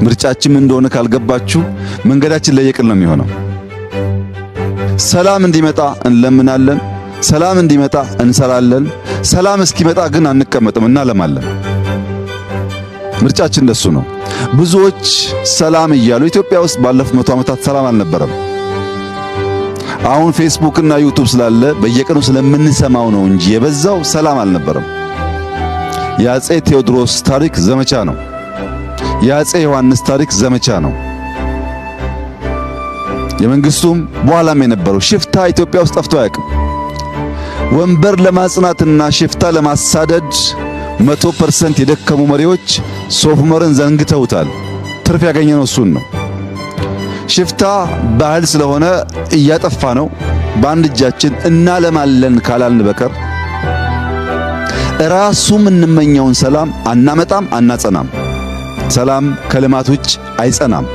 ምርጫችን ምን እንደሆነ ካልገባችሁ መንገዳችን ለየቅል ነው የሚሆነው። ሰላም እንዲመጣ እንለምናለን፣ ሰላም እንዲመጣ እንሰራለን። ሰላም እስኪመጣ ግን አንቀመጥም፣ እናለማለን። ምርጫችን እንደሱ ነው። ብዙዎች ሰላም እያሉ ኢትዮጵያ ውስጥ ባለፉት 100 ዓመታት ሰላም አልነበረም። አሁን ፌስቡክ እና ዩቲዩብ ስላለ በየቀኑ ስለምንሰማው ነው እንጂ የበዛው ሰላም አልነበረም። የአፄ ቴዎድሮስ ታሪክ ዘመቻ ነው። የአፄ ዮሐንስ ታሪክ ዘመቻ ነው። የመንግስቱም በኋላም የነበረው ሽፍታ ኢትዮጵያ ውስጥ ጠፍቶ አያውቅም። ወንበር ለማጽናትና ሽፍታ ለማሳደድ 100% የደከሙ መሪዎች ሶፍ ዑመርን ዘንግተውታል። ትርፍ ያገኘነው እሱን ነው። ሽፍታ ባህል ስለሆነ እያጠፋ ነው። በአንድ እጃችን እናለማለን ካላልን በቀር ራሱ የምንመኘውን ሰላም አናመጣም፣ አናጸናም። ሰላም ከልማት ውጭ አይጸናም።